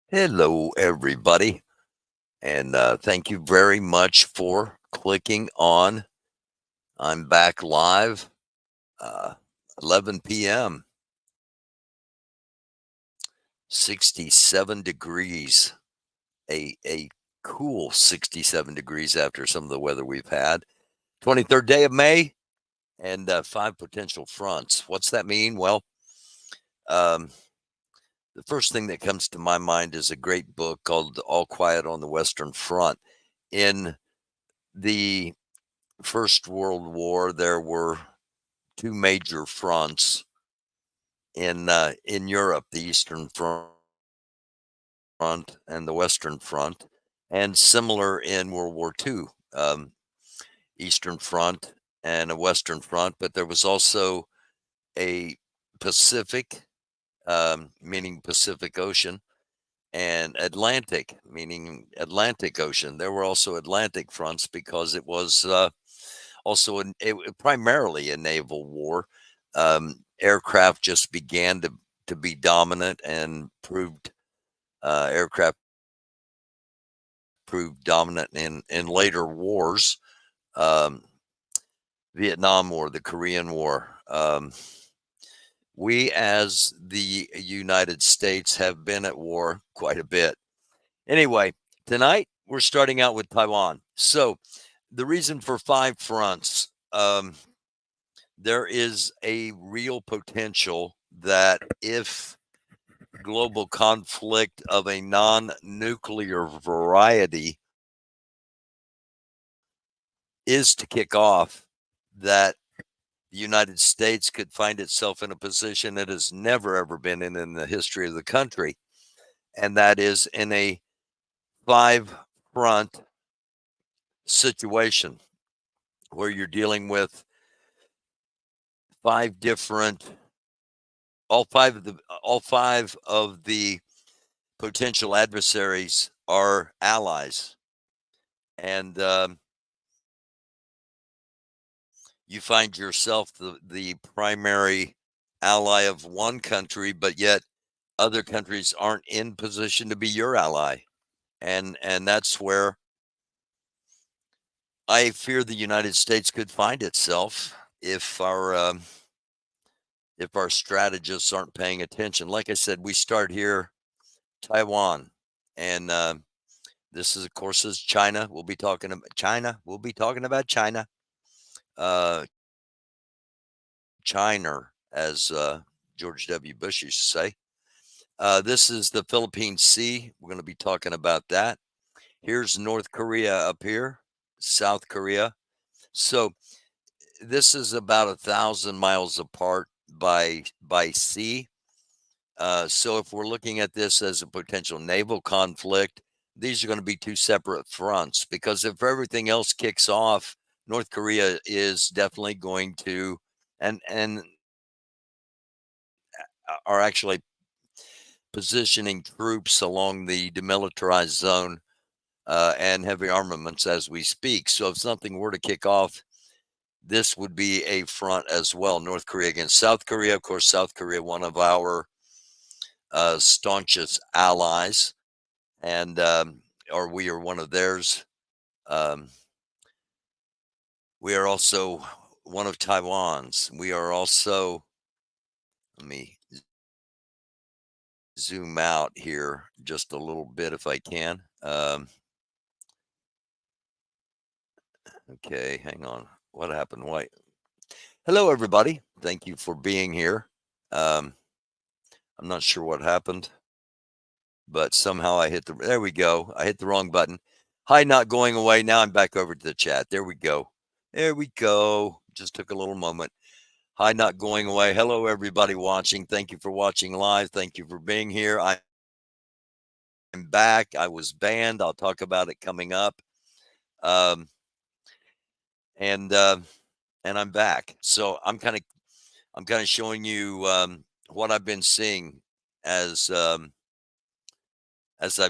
Hello, everybody, and thank you very much for clicking on. I'm back live, uh, 11 p.m., 67 degrees, a cool 67 degrees after some of the weather we've had. 23rd day of May, and five potential fronts. What's that mean? Well, um, the first thing that comes to my mind is a great book called All Quiet on the Western Front. In the First World War, there were two major fronts in Europe, the Eastern Front and the Western Front, and similar in World War II, Eastern Front and a Western Front. But there was also a Pacific, meaning Pacific Ocean, and Atlantic, meaning Atlantic Ocean. There were also Atlantic fronts because it was also primarily a naval war. Aircraft just began to be dominant and aircraft proved dominant in later wars, um, Vietnam War, the Korean War. We, as the United States, have been at war quite a bit. Anyway, tonight we're starting out with Taiwan. So, the reason for five fronts. There is a real potential that if global conflict of a non nuclear variety is to kick off, that the United States could find itself in a position it has never ever been in the history of the country. And that is in a five front situation where you're dealing with five different all five of the potential adversaries are allies, and you find yourself the primary ally of one country, but yet other countries aren't in position to be your ally, and that's where I fear the United States could find itself if our strategists aren't paying attention. Like I said, we start here, Taiwan, and this is, of course, is China. We'll be talking about China. We'll be talking about China. Uh, China, as George W. Bush used to say. This is the Philippine Sea. We're going to be talking about that. Here's North Korea up here, South Korea. So this is about 1,000 miles apart by sea. So if we're looking at this as a potential naval conflict, these are going to be two separate fronts because if everything else kicks off, North Korea is definitely going to and are actually positioning troops along the demilitarized zone and heavy armaments as we speak. So if something were to kick off, this would be a front as well. North Korea against South Korea. Of course, South Korea, one of our staunchest allies, and or we are one of theirs. Um, we are also one of Taiwan's. We are also, let me zoom out here just a little bit if I can. Okay, hang on. What happened? Why? Hello, everybody. Thank you for being here. Um, I'm not sure what happened, but somehow there we go. I hit the wrong button. Hi, not going away. Now I'm back over to the chat. There we go. There we go. Just took a little moment. Hi, not going away. Hello, everybody watching. Thank you for watching live. Thank you for being here. I'm back. I was banned. I'll talk about it coming up. Um, and I'm back. So I'm kind of showing you what I've been seeing as I've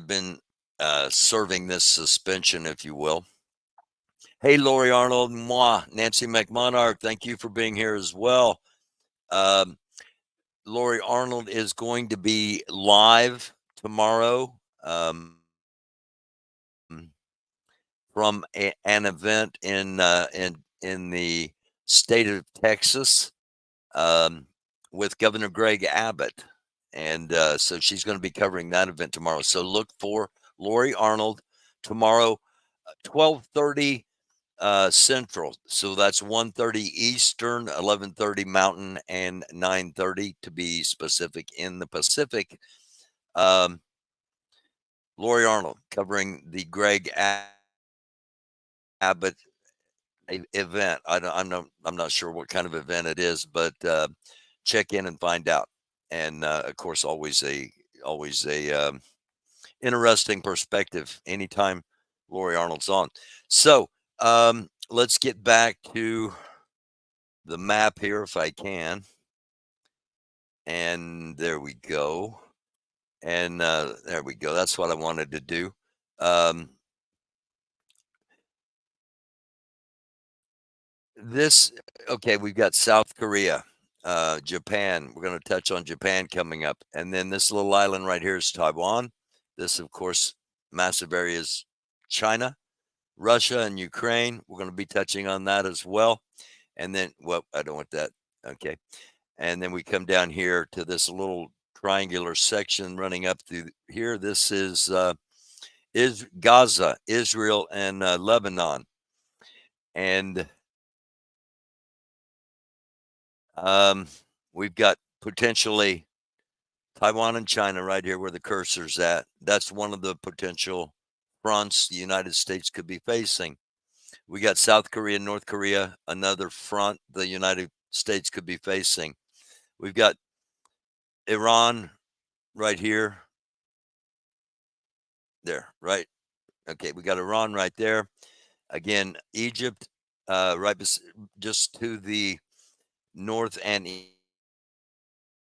been serving this suspension, if you will. Hey, Lori Arnold, moi, Nancy McMonarch, thank you for being here as well. Lori Arnold is going to be live tomorrow um, from an event in the state of Texas, um, with Governor Greg Abbott, and so she's going to be covering that event tomorrow. So look for Lori Arnold tomorrow, 12:30 Central. So that's 1:30 Eastern, 11:30 Mountain, and 9:30 to be specific in the Pacific. Um, Lori Arnold covering the Greg Abbott event. I'm not sure what kind of event it is, but check in and find out. And of course, always a interesting perspective anytime Lori Arnold's on. So let's get back to the map here if I can. And there we go. And there we go. That's what I wanted to do. Um, this okay, we've got South Korea, Japan. We're going to touch on Japan coming up, and then this little island right here is Taiwan. This, of course, massive areas, China, Russia, and Ukraine. We're going to be touching on that as well. And then, well, I don't want that. Okay, and then we come down here to this little triangular section running up through here. This is Gaza, Israel, and Lebanon, and Um, we've got potentially Taiwan and China right here where the cursor's at. That's one of the potential fronts the United States could be facing. We got South Korea, North Korea, another front the United States could be facing. We've got Iran right here. There, right? Okay, we got Iran right there. Again, Egypt, just to the north and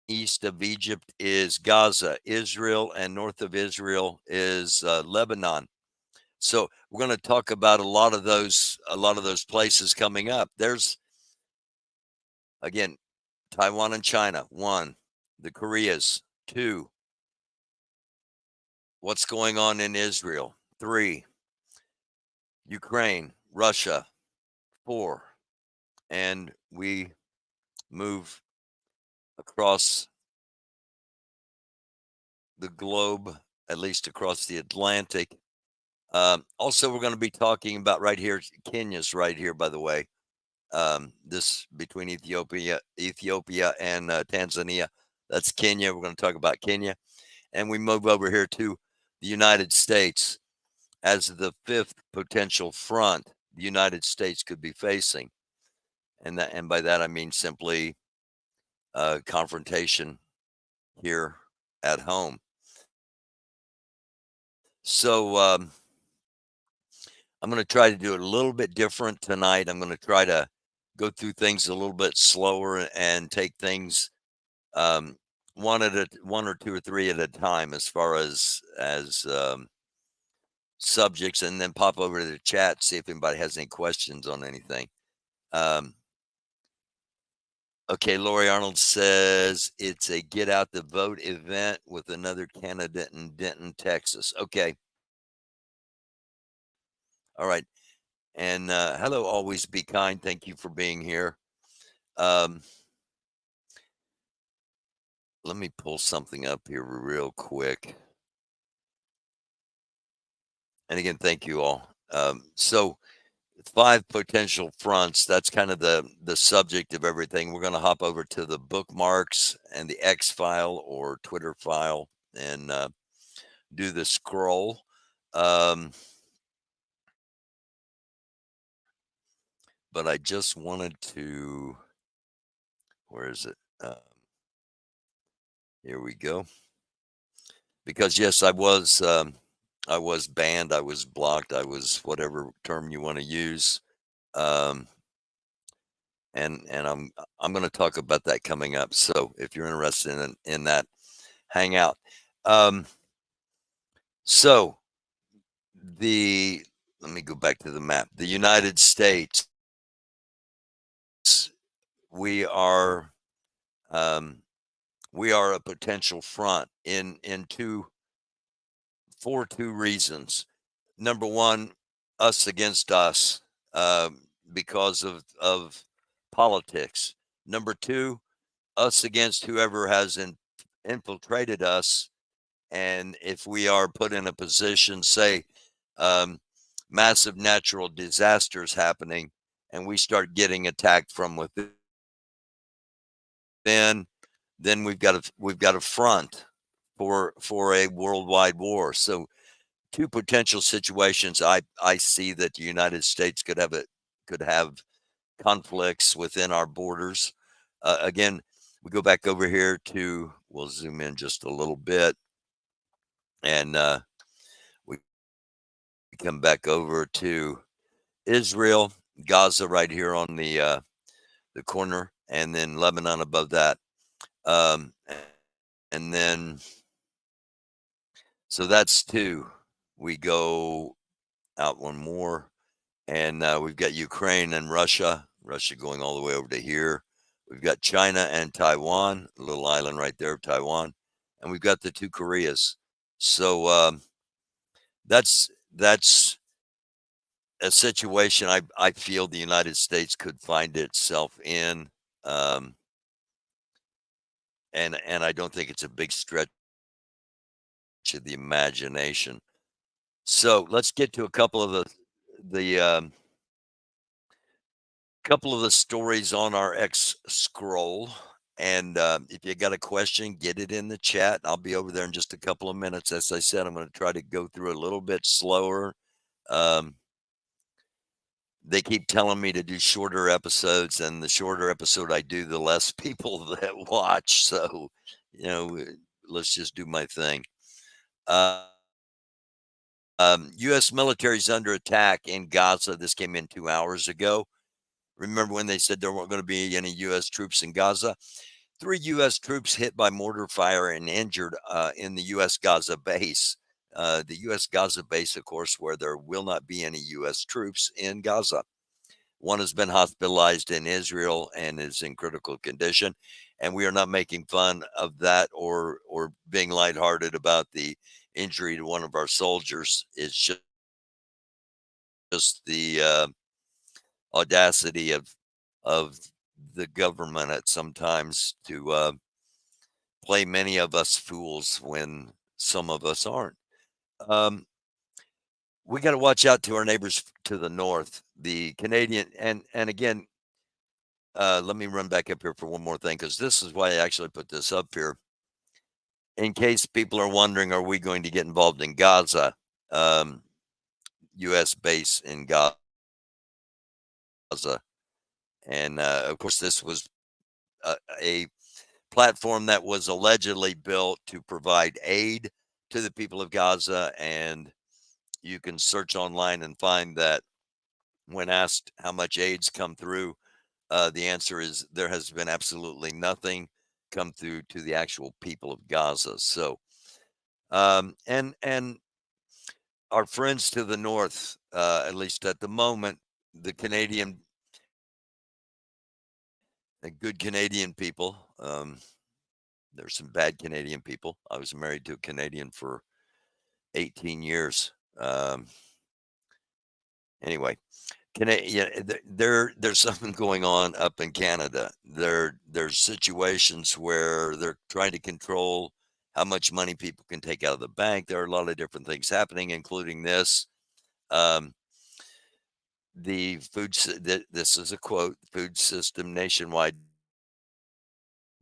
east of Egypt is Gaza, Israel, and north of Israel is Lebanon. So we're going to talk about a lot of those places coming up. There's again Taiwan and China, one, the Koreas, two, what's going on in Israel, three, Ukraine, Russia, four, and we move across the globe, at least across the Atlantic. Also, we're going to be talking about right here. Kenya's right here, by the way. This between Ethiopia and Tanzania. That's Kenya. We're going to talk about Kenya, and we move over here to the United States as the fifth potential front the United States could be facing, and by that I mean simply confrontation here at home. So I'm going to try to do it a little bit different tonight. I'm going to try to go through things a little bit slower and take things um, one or two or three at a time as far as subjects, and then pop over to the chat see if anybody has any questions on anything. Um, okay, Lori Arnold says it's a get out the vote event with another candidate in Denton, Texas. Okay, all right. And hello, always be kind. Thank you for being here. Um, let me pull something up here real quick. And again, thank you all. So, five potential fronts. That's kind of the subject of everything. We're going to hop over to the bookmarks and the X file or Twitter file and do the scroll. Um, but I just wanted to. Where is it? Here we go. Because yes, I was banned, I was blocked, I was whatever term you want to use. Um, and I'm going to talk about that coming up. So if you're interested in that, hang out. Um, so the let me go back to the map. The United States, we are um, we are a potential front in two for two reasons. Number one, us against us, because of politics. Number two, us against whoever has infiltrated us. And if we are put in a position, say, um, massive natural disasters happening, and we start getting attacked from within, then we've got a front for a worldwide war. So two potential situations I see that the United States could have conflicts within our borders. Again, we go back over here to, we'll zoom in just a little bit, and we come back over to Israel, Gaza right here on the corner, and then Lebanon above that. Um, and then, so that's two. We go out one more, and we've got Ukraine and Russia going all the way over to here. We've got China and Taiwan, a little island right there of Taiwan, and we've got the two Koreas. So that's a situation I feel the United States could find itself in, um, and I don't think it's a big stretch of the imagination. So let's get to a couple of the couple of the stories on our X scroll. And if you got a question, get it in the chat. I'll be over there in just a couple of minutes. As I said, I'm going to try to go through a little bit slower. Um, they keep telling me to do shorter episodes, and the shorter episode I do, the less people that watch. So, let's just do my thing. U.S. military is under attack in Gaza. This came in 2 hours ago. Remember when they said there weren't going to be any U.S. troops in Gaza? 3 U.S. troops hit by mortar fire and injured in the U.S. Gaza base. The U.S. Gaza base, of course, where there will not be any U.S. troops in Gaza. One has been hospitalized in Israel and is in critical condition. And we are not making fun of that or being lighthearted about the injury to one of our soldiers. It's just the audacity of the government at sometimes to play many of us fools when some of us aren't. Um, we got to watch out to our neighbors to the north, the Canadian, and again, let me run back up here for one more thing because this is why I actually put this up here. In case people are wondering, are we going to get involved in Gaza? U.S. base in Gaza, and of course, this was a platform that was allegedly built to provide aid to the people of Gaza. And you can search online and find that when asked how much aid's come through, the answer is there has been absolutely nothing come through to the actual people of Gaza. So, and our friends to the north, at least at the moment, the good Canadian people. There's some bad Canadian people. I was married to a Canadian for 18 years. Anyway, yeah, there's something going on up in Canada. There's situations where they're trying to control how much money people can take out of the bank. There are a lot of different things happening, including this. Um, this is a quote: "Food system nationwide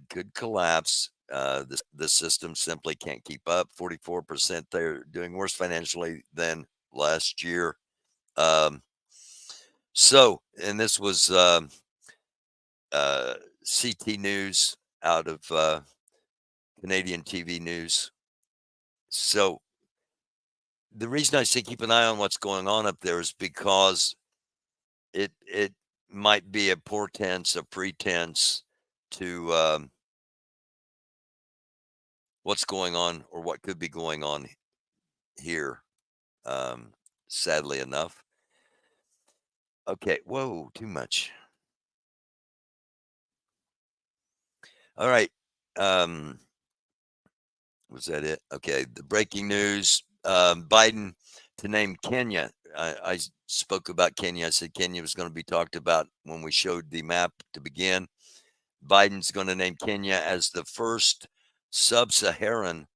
could collapse. The system simply can't keep up. 44%. They're doing worse financially than last year." Um, so, and this was CT News out of Canadian TV News. So, the reason I say keep an eye on what's going on up there is because it might be a portents, a pretense to what's going on or what could be going on here. Um, sadly enough. Okay. Whoa, too much. All right. Was that it? Okay. The breaking news. Biden to name Kenya. I spoke about Kenya. I said Kenya was going to be talked about when we showed the map to begin. Biden's going to name Kenya as the first sub-Saharan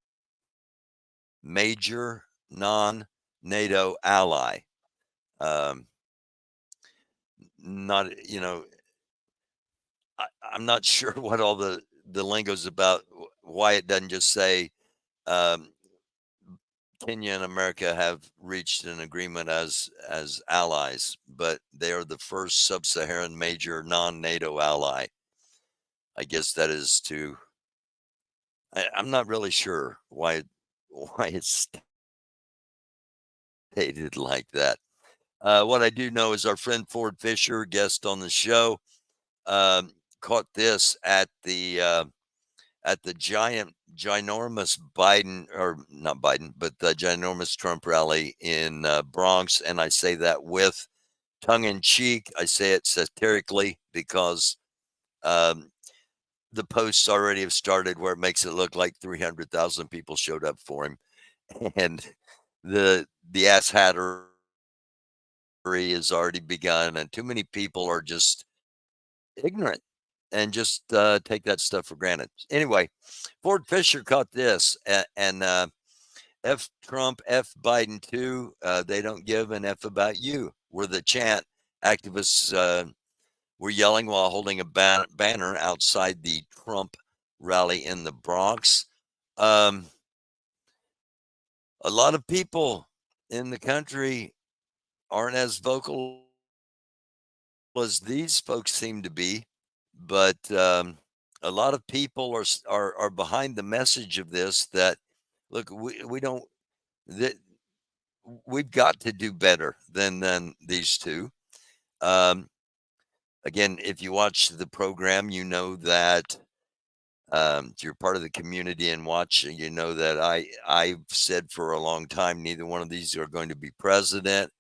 major non-NATO ally. Not, I'm not sure what all the lingo's about. Why it doesn't just say um, Kenya and America have reached an agreement as allies, but they are the first sub-Saharan major non-NATO ally. I guess that is to. I'm not really sure why it's stated like that. What I do know is our friend Ford Fisher, guest on the show, caught this at the ginormous Biden, or not Biden, but the ginormous Trump rally in Bronx, and I say that with tongue in cheek. I say it satirically because um, the posts already have started where it makes it look like 300,000 people showed up for him, and the ass hattery has already begun, and too many people are just ignorant and just take that stuff for granted. Anyway, Ford Fisher caught this, and F Trump, F Biden too. They don't give an F about you. Were the chant activists were yelling while holding a banner outside the Trump rally in the Bronx. Um, a lot of people in the country aren't as vocal as these folks seem to be, but a lot of people are behind the message of this. That look, we don't that we've got to do better than these two. Um, Again, if you watch the program, you know that you're part of the community and watch. You know that I've said for a long time neither one of these are going to be president.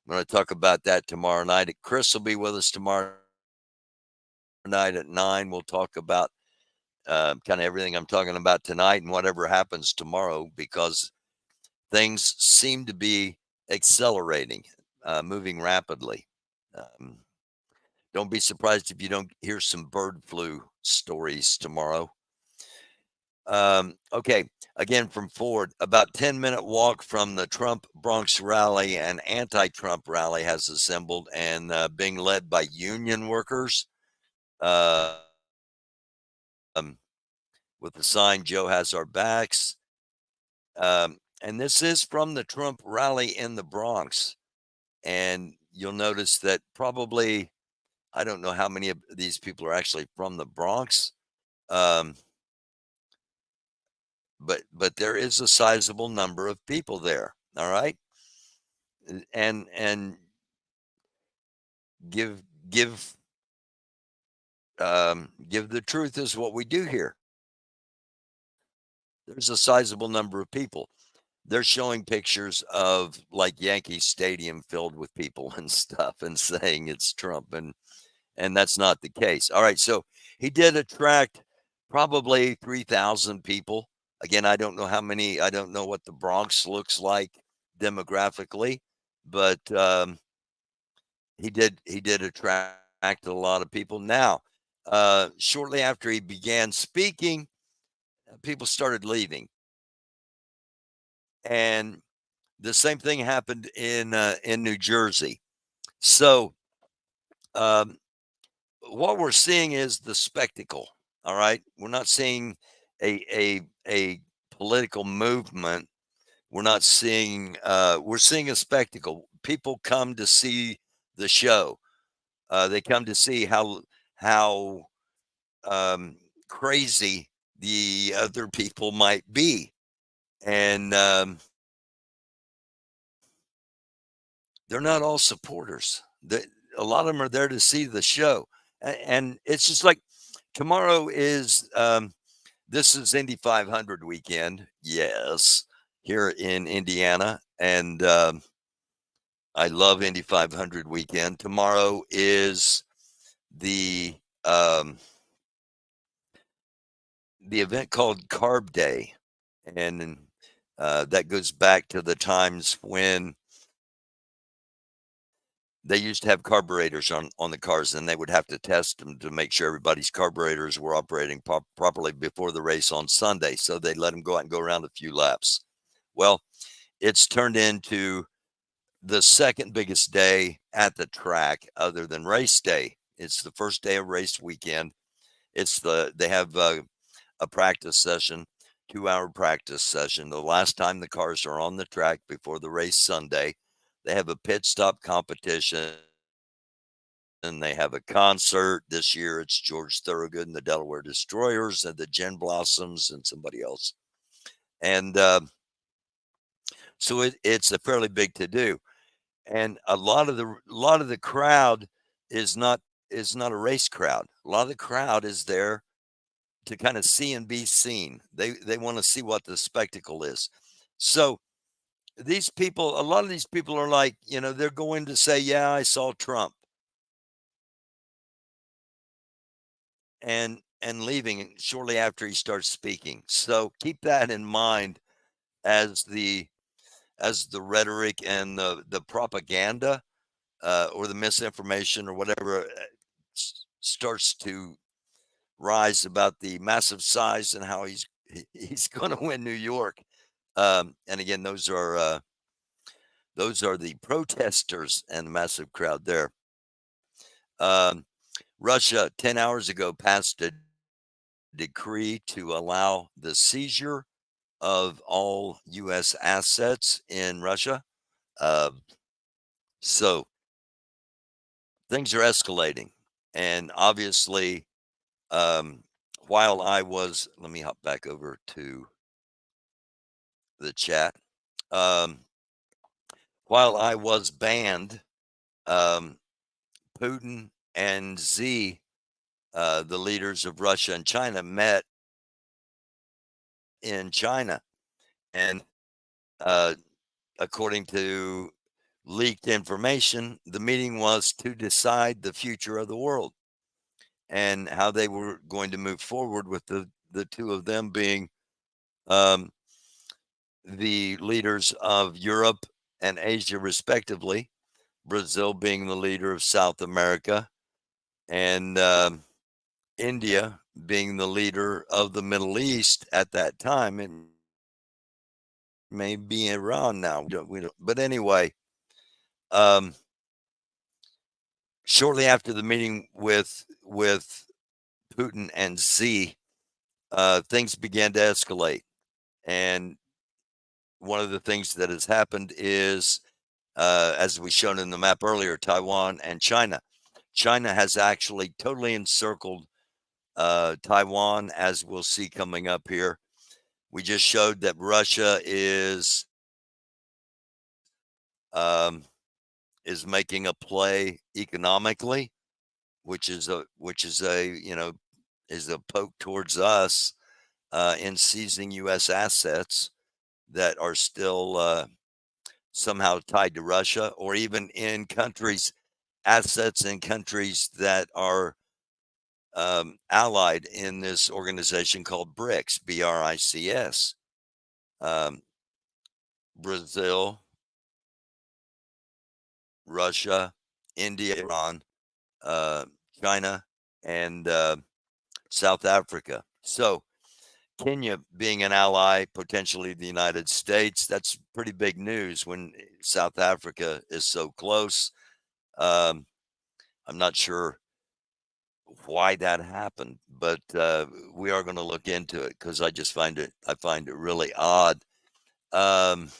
I'm going to talk about that tomorrow night. Chris will be with us tomorrow night at 9. We'll talk about kind of everything I'm talking about tonight and whatever happens tomorrow, because things seem to be accelerating, moving rapidly. Um, don't be surprised if you don't hear some bird flu stories tomorrow. Okay, again from Ford, about 10-minute walk from the Trump Bronx rally, an anti-Trump rally has assembled and being led by union workers. Um, with the sign "Joe has our backs." And this is from the Trump rally in the Bronx. And you'll notice that probably, I don't know how many of these people are actually from the Bronx, um, but there is a sizable number of people there. All right, and give give give the truth is what we do here. There's a sizable number of people. They're showing pictures of like Yankee Stadium filled with people and stuff and saying it's Trump, and that's not the case. All right, so he did attract probably 3,000 people. Again, I don't know how many. I don't know what the Bronx looks like demographically, but he did attract a lot of people. Now, shortly after he began speaking, people started leaving, and the same thing happened in New Jersey. So um, what we're seeing is the spectacle. All right, we're not seeing a political movement. We're seeing a spectacle. People come to see the show. They come to see how um, crazy the other people might be, and they're not all supporters. A lot of them are there to see the show, and it's just like tomorrow is. This is Indy 500 weekend, yes, here in Indiana, and I love Indy 500 weekend. Tomorrow is the um, the event called Carb Day, and That goes back to the times when they used to have carburetors on the cars, and they would have to test them to make sure everybody's carburetors were operating properly before the race on Sunday. So they let them go out and go around a few laps. Well, it's turned into the second biggest day at the track other than race day. It's the first day of race weekend. They have a practice session, 2-hour practice session. The last time the cars are on the track before the race Sunday, they have a pit stop competition and they have a concert. This year it's George Thorogood and the Delaware Destroyers and the Gin Blossoms and somebody else. And so it's a fairly big to do. And a lot of the crowd is not a race crowd. A lot of the crowd is there to kind of see and be seen. They want to see what the spectacle is. So these people, a lot of these people are like, they're going to say, "Yeah, I saw Trump," and leaving shortly after he starts speaking. So keep that in mind as the rhetoric and the propaganda or the misinformation or whatever starts to rise about the massive size and how he's going to win New York. And again, those are the protesters and the massive crowd there. Russia 10 hours ago passed a decree to allow the seizure of all U.S. assets in Russia. So things are escalating, and obviously, while let me hop back over to the chat. Um, while I was banned, um, Putin and Z, the leaders of Russia and China, met in China. And uh, according to leaked information, the meeting was to decide the future of the world and how they were going to move forward with the two of them being um, the leaders of Europe and Asia, respectively. Brazil being the leader of South America, and India being the leader of the Middle East at that time. It may be around now. We don't, but anyway, um, shortly after the meeting with Putin and Z, things began to escalate. And one of the things that has happened is, as we shown in the map earlier, Taiwan and China. China has actually totally encircled Taiwan, as we'll see coming up here. We just showed that Russia um, is making a play economically, which is a is a poke towards us in seizing U.S. assets that are still somehow tied to Russia, or even in assets in countries that are allied in this organization called BRICS, BRICS. Um, Brazil, Russia, India, Iran, uh, China, and South Africa. So Kenya being an ally, potentially the United States, that's pretty big news when South Africa is so close. Um, I'm not sure why that happened, but we are going to look into it because I find it really odd. Um,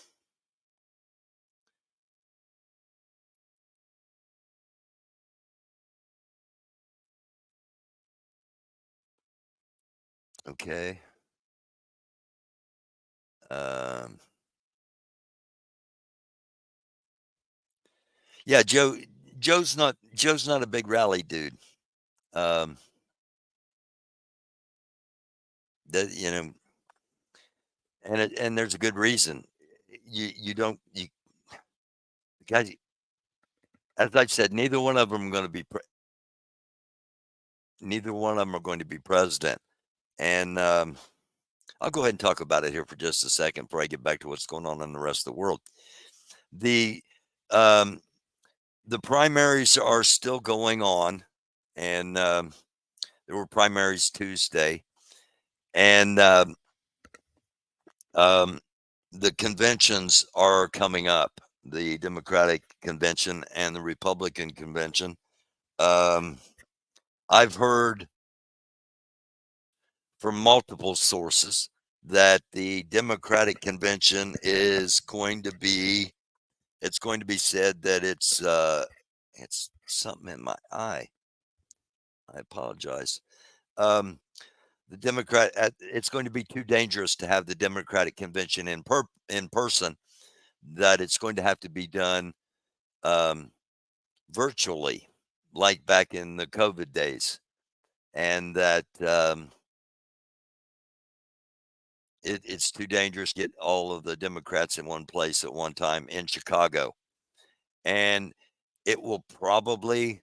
okay. Um, yeah, Joe's not a big rally dude. Um, that and there's a good reason. You don't you guys, as I've said, neither one of them are going to be president. And I'll go ahead and talk about it here for just a second before I get back to what's going on in the rest of the world. The um, the primaries are still going on, and there were primaries Tuesday, and um, the conventions are coming up. The Democratic convention and the Republican convention. Um, I've heard from multiple sources that the Democratic convention is going to be. It's going to be said that it's something in my eye. I apologize. Um, it's going to be too dangerous to have the Democratic convention in person. That it's going to have to be done um, virtually, like back in the COVID days, and that it's too dangerous to get all of the Democrats in one place at one time in Chicago, and it will probably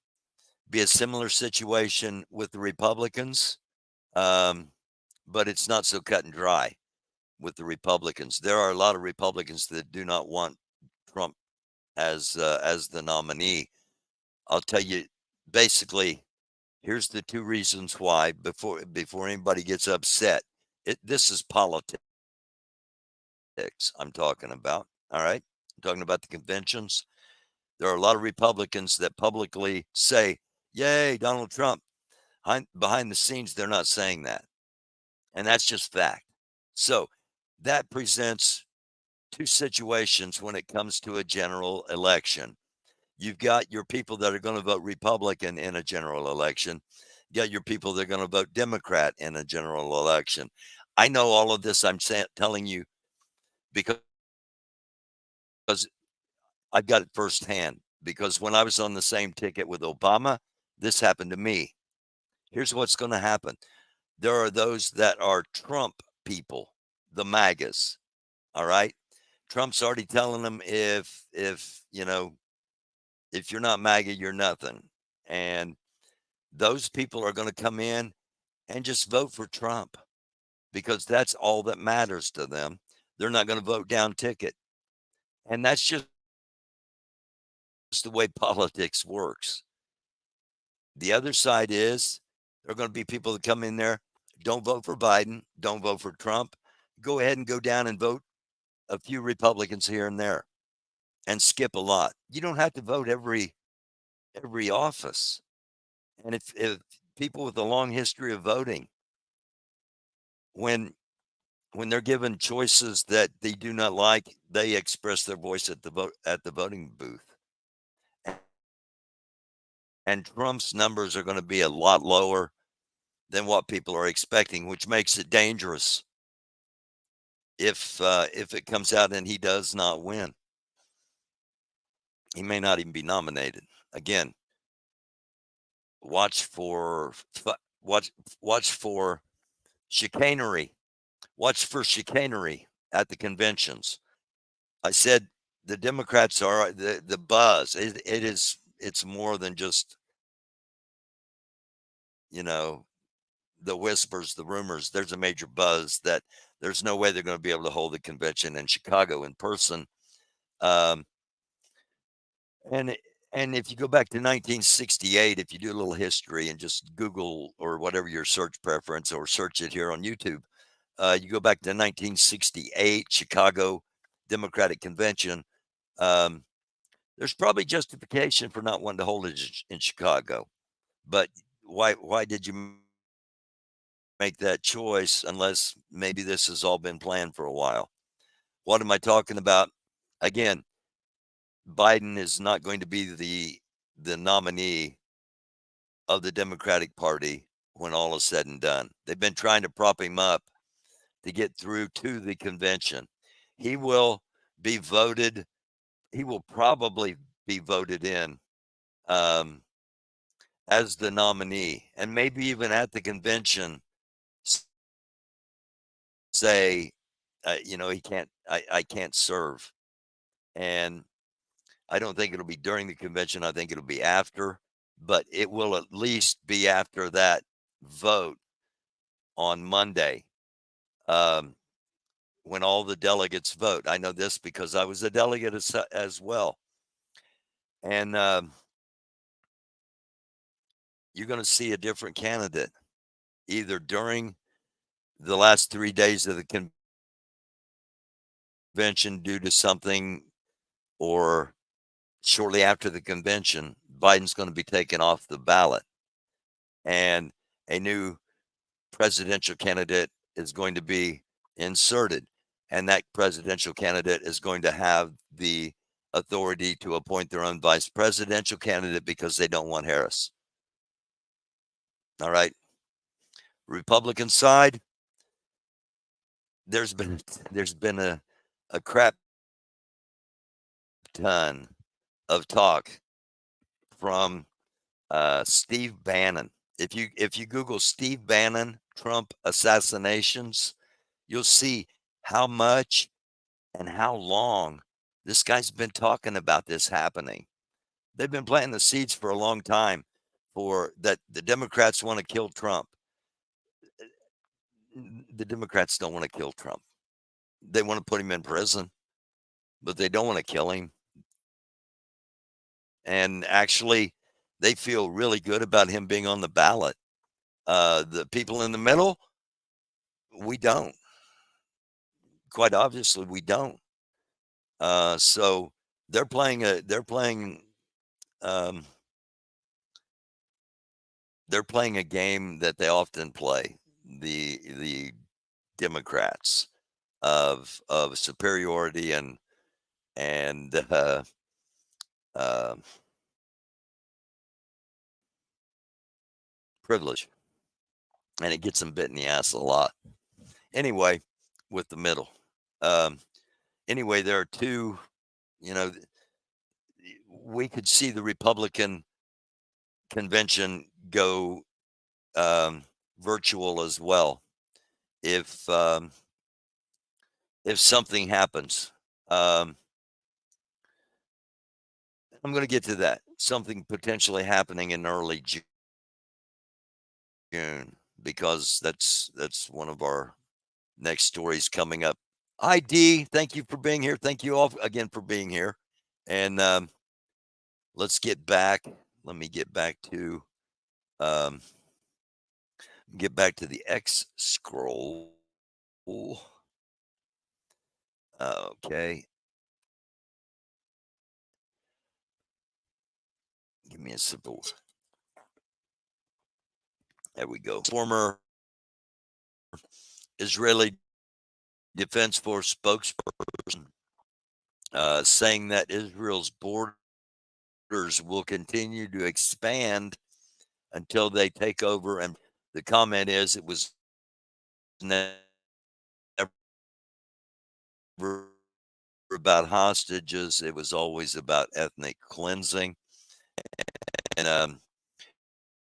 be a similar situation with the Republicans, um, but it's not so cut and dry with the Republicans. There are a lot of Republicans that do not want Trump as the nominee. I'll tell you basically. Here's the two reasons why before anybody gets upset. This is politics I'm talking about. All right. I'm talking about the conventions. There are a lot of Republicans that publicly say, "Yay, Donald Trump." Behind the scenes, they're not saying that. And that's just fact. So that presents two situations when it comes to a general election. You've got your people that are going to vote Republican in a general election. You got your people that are going to vote Democrat in a general election. I know all of this. Telling you because I've got it firsthand. Because when I was on the same ticket with Obama, this happened to me. Here's what's going to happen. There are those that are Trump people, the MAGAs. All right. Trump's already telling them if you're not MAGA, you're nothing. And those people are going to come in and just vote for Trump because that's all that matters to them. They're not going to vote down ticket. And that's just the way politics works. The other side is there are going to be people that come in there, don't vote for Biden, don't vote for Trump. Go ahead and go down and vote a few Republicans here and there and skip a lot. You don't have to vote every office. And if people with a long history of voting, when when they're given choices that they do not like, they express their voice at the voting booth. And Trump's numbers are going to be a lot lower than what people are expecting, which makes it dangerous if it comes out and he does not win. He may not even be nominated. Again, watch for watch watch for chicanery. Watch for chicanery at the conventions. I said the Democrats are the buzz. It's more than just you know the whispers, the rumors. There's a major buzz that there's no way they're going to be able to hold the convention in Chicago in person. Um, and and if you go back to 1968, if you do a little history and just Google or whatever your search preference or search it here on YouTube, you go back to 1968 Chicago Democratic Convention. Um, there's probably justification for not wanting to hold it in Chicago, but why did you make that choice unless maybe this has all been planned for a while? What am I talking about? Again, Biden is not going to be the nominee of the Democratic Party when all is said and done. They've been trying to prop him up to get through to the convention. He will be voted. He will probably be voted in um, as the nominee, and maybe even at the convention say, he can't. I can't serve, and I don't think it'll be during the convention. I think it'll be after, but it will at least be after that vote on Monday. when all the delegates vote. I know this because I was a delegate as well. And you're going to see a different candidate either during the last 3 days of the convention due to something, or shortly after the convention, Biden's going to be taken off the ballot. And a new presidential candidate is going to be inserted. And that presidential candidate is going to have the authority to appoint their own vice presidential candidate because they don't want Harris. All right. Republican side, there's been a crap ton of talk from Steve Bannon. If you Google Steve Bannon Trump assassinations, you'll see how much and how long this guy's been talking about this happening. They've been planting the seeds for a long time for that. The Democrats want to kill Trump. The Democrats don't want to kill Trump. They want to put him in prison, but they don't want to kill him. And actually, they feel really good about him being on the ballot. The people in the middle, we don't. Quite obviously, we don't. So they're playing a game that they often play. The Democrats of superiority and privilege, and it gets them bit in the ass a lot. Anyway, with the middle. Anyway, there are two. We could see the Republican convention go virtual as well if something happens. I'm going to get to that. Something potentially happening in early June, because that's one of our next stories coming up. ID, thank you for being here. Thank you all again for being here. And let's get back. Let me get back to the X scroll. Okay. Give me a simple. There we go. Former Israeli Defense Force spokesperson saying that Israel's borders will continue to expand until they take over. And the comment is, it was never about hostages. It was always about ethnic cleansing. And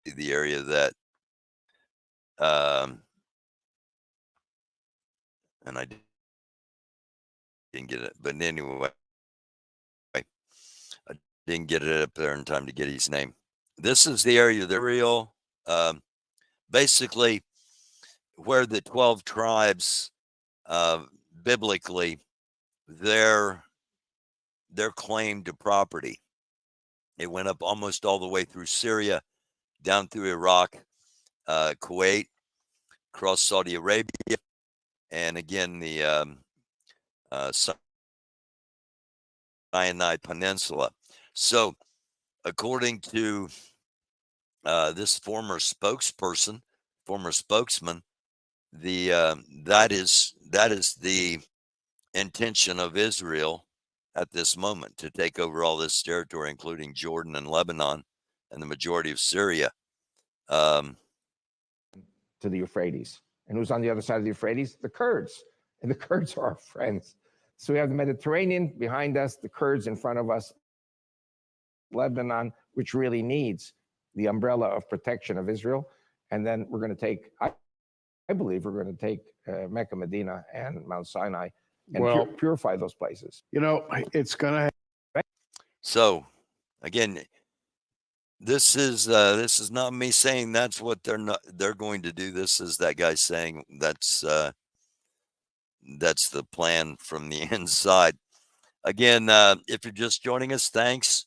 the area that and I didn't get it, but anyway, I didn't get it up there in time to get his name. This is the area that real, basically, where the 12 tribes, biblically, their claim to property. It went up almost all the way through Syria, down through Iraq, Kuwait, across Saudi Arabia, and again the Sinai Peninsula. So, according to this former spokesman, that is the intention of Israel at this moment, to take over all this territory, including Jordan and Lebanon and the majority of Syria. To the Euphrates. And who's on the other side of the Euphrates? The Kurds. And the Kurds are our friends. So we have the Mediterranean behind us, the Kurds in front of us, Lebanon, which really needs the umbrella of protection of Israel. And then we're going to take, I believe we're going to take Mecca, Medina, and Mount Sinai and purify those places. It's going to. So, again, this is not me saying that's what they're going to do. This is that guy saying that's that's the plan from the inside. Again, if you're just joining us, thanks.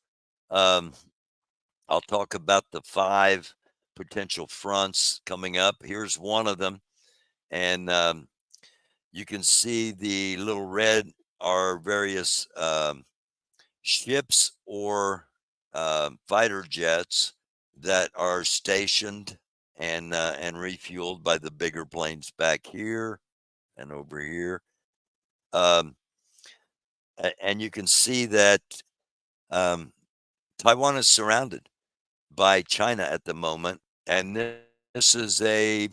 I'll talk about the 5 potential fronts coming up. Here's one of them. And you can see the little red are various ships or fighter jets that are stationed and refueled by the bigger planes back here and over here. And you can see that Taiwan is surrounded by China at the moment, and this is a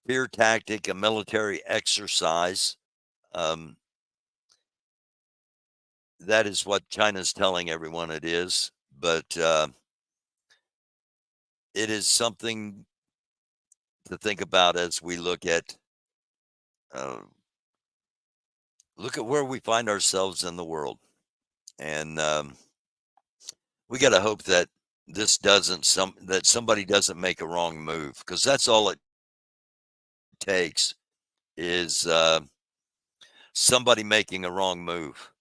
fear tactic, a military exercise. That is what China's telling everyone it is, but it is something to think about as we look at where we find ourselves in the world, and we got to hope that that somebody doesn't make a wrong move, because that's all it takes is somebody making a wrong move,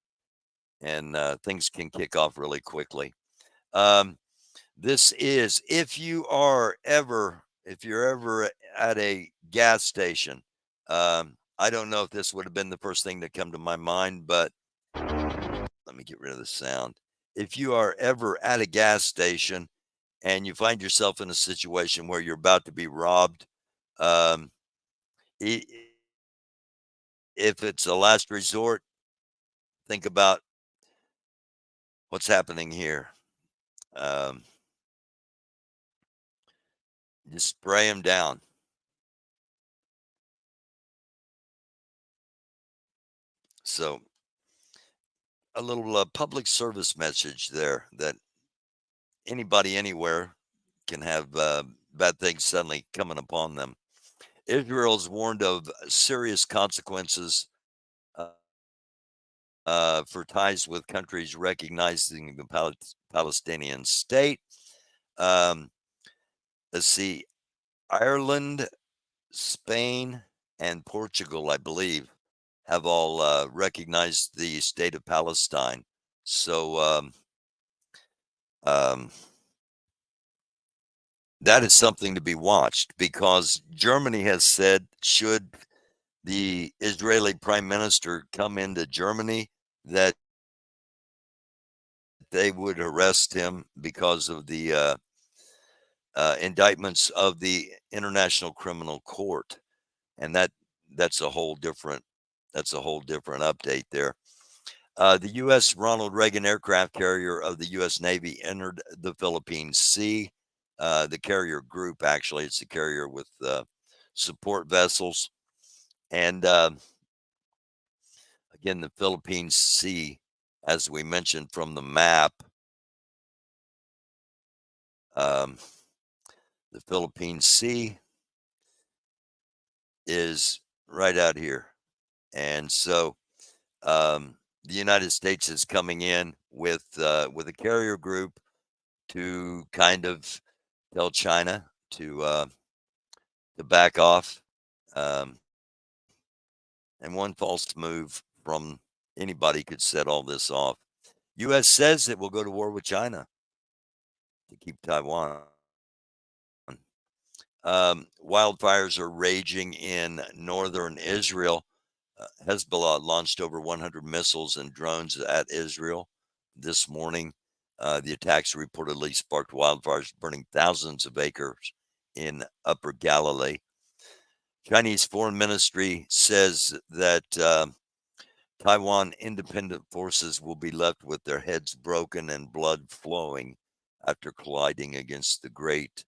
and things can kick off really quickly. This is if you're ever at a gas station. I don't know if this would have been the first thing that come to my mind, but let me get rid of the sound. If you are ever at a gas station and you find yourself in a situation where you're about to be robbed, if it's a last resort, think about what's happening here. Just spray them down. So a little public service message there that anybody anywhere can have bad things suddenly coming upon them. Israel's warned of serious consequences for ties with countries recognizing the Palestinian state. Let's see, Ireland, Spain, and Portugal, I believe, have all recognized the state of Palestine. So that is something to be watched, because Germany has said, should the Israeli prime minister come into Germany, that they would arrest him because of the indictments of the International Criminal Court, and that's a whole different update there. The U.S. Ronald Reagan aircraft carrier of the U.S. Navy entered the Philippine Sea. The carrier group, actually, it's the carrier with support vessels. And again, the Philippine Sea, as we mentioned from the map, the Philippine Sea is right out here. And so the United States is coming in with a carrier group to kind of tell China to back off. And one false move from anybody could set all this off. U.S. says it will go to war with China to keep Taiwan. Wildfires are raging in northern Israel. Hezbollah launched over 100 missiles and drones at Israel this morning. The attacks reportedly sparked wildfires burning thousands of acres in Upper Galilee. Chinese Foreign Ministry says that Taiwan independent forces will be left with their heads broken and blood flowing after colliding against the great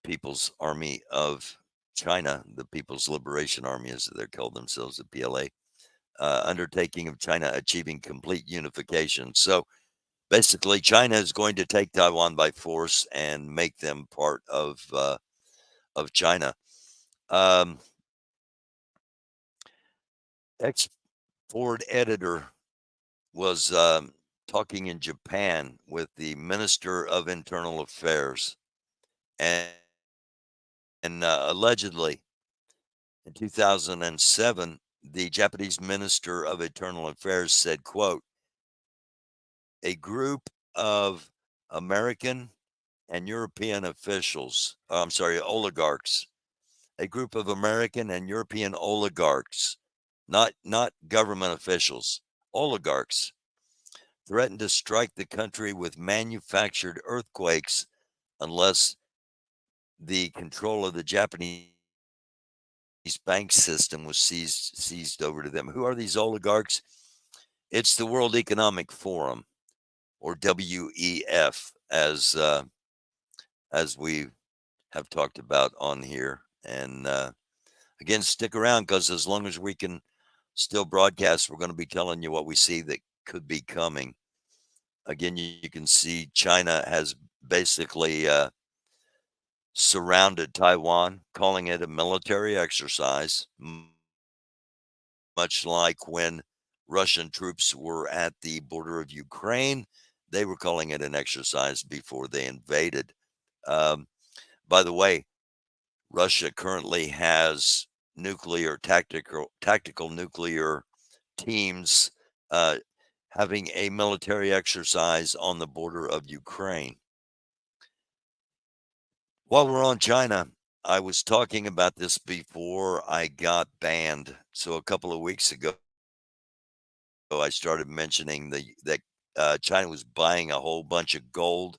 People's Army of China, the People's Liberation Army, as they call themselves, the PLA, undertaking of China achieving complete unification. So basically, China is going to take Taiwan by force and make them part of China. Ex-Ford editor was talking in Japan with the Minister of Internal Affairs, and allegedly In 2007, the Japanese Minister of Internal Affairs said, quote, a group of American and European officials, oligarchs, a group of American and European oligarchs, not government officials, oligarchs, threatened to strike the country with manufactured earthquakes unless the control of the Japanese bank system was seized over to them. Who are these oligarchs? It's the World Economic Forum, or WEF, as we have talked about on here. And again, stick around, because as long as we can still broadcast, we're going to be telling you what we see that could be coming. Again, you can see China has basically surrounded Taiwan, calling it a military exercise, much like when Russian troops were at the border of Ukraine. They were calling it an exercise before they invaded. By the way, Russia currently has tactical nuclear teams having a military exercise on the border of Ukraine. While we're on China, I was talking about this before I got banned. So a couple of weeks ago, I started mentioning that China was buying a whole bunch of gold,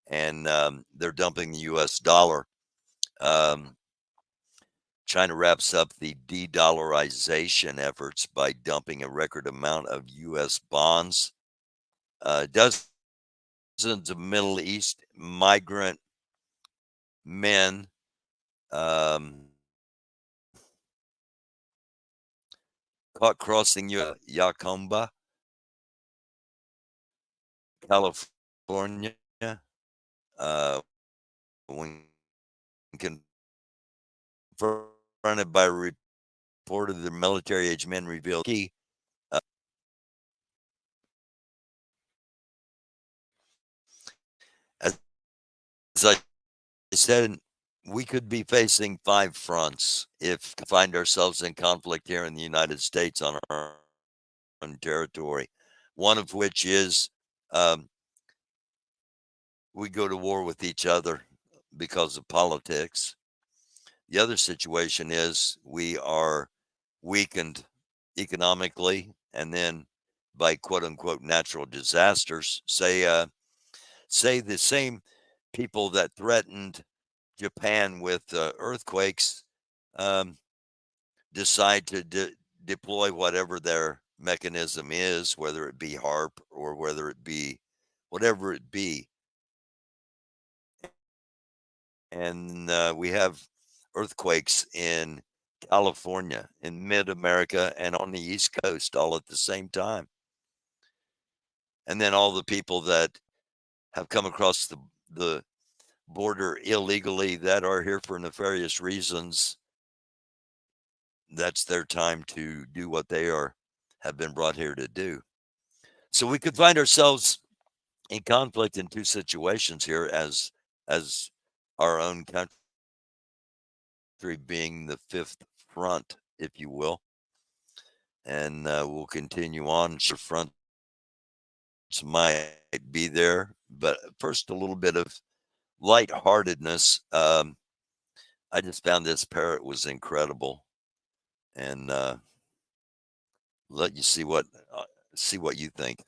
and they're dumping the U.S. dollar. China wraps up the de-dollarization efforts by dumping a record amount of U.S. bonds. Dozens of Middle East migrant men caught crossing Yakomba, California, when confronted by a report of the military-age men revealed key. As I said, we could be facing 5 fronts if we find ourselves in conflict here in the United States on our own territory. One of which is we go to war with each other because of politics. The other situation is we are weakened economically, and then by quote unquote natural disasters. Say the same people that threatened Japan with earthquakes decide to deploy whatever their mechanism is, whether it be HARP or whether it be whatever it be. And we have earthquakes in California, in mid-America, and on the East Coast all at the same time. And then all the people that have come across the border illegally that are here for nefarious reasons, that's their time to do what they have been brought here to do. So we could find ourselves in conflict in 2 situations here as our own country being the 5th front, if you will. And we'll continue on. Sure, fronts might be there, but first, a little bit of lightheartedness. I just found this parrot was incredible, and let you see what you think.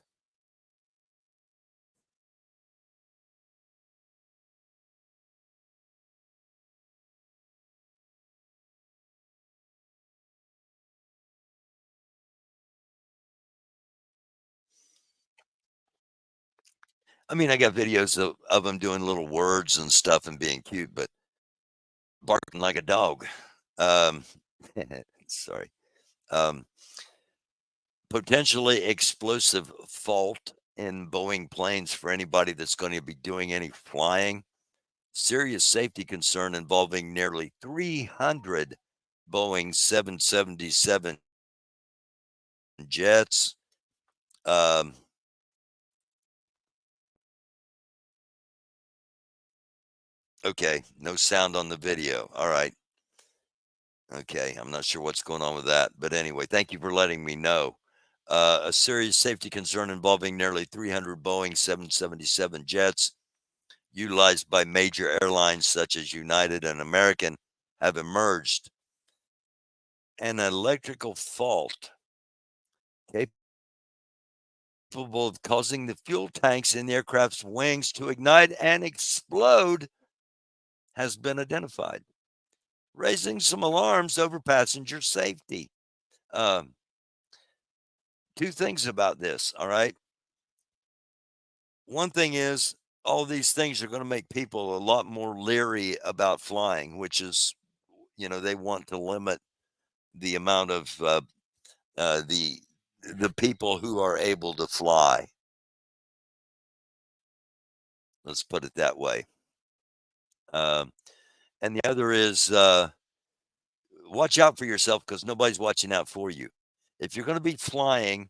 I mean, I got videos of them doing little words and stuff and being cute, but barking like a dog. Um, sorry. Potentially explosive fault in Boeing planes for anybody that's going to be doing any flying. Serious safety concern involving nearly 300 Boeing 777 jets. Okay, no sound on the video. All right. Okay, I'm not sure what's going on with that, but anyway, thank you for letting me know. A serious safety concern involving nearly 300 Boeing 777 jets utilized by major airlines such as United and American have emerged. An electrical fault capable of causing the fuel tanks in the aircraft's wings to ignite and explode has been identified, raising some alarms over passenger safety. Um, Two things about this, all right? One thing is, all these things are going to make people a lot more leery about flying, which is, they want to limit the amount of uh, the the people who are able to fly. Let's put it that way. Um, and the other is watch out for yourself because nobody's watching out for you. If you're going to be flying,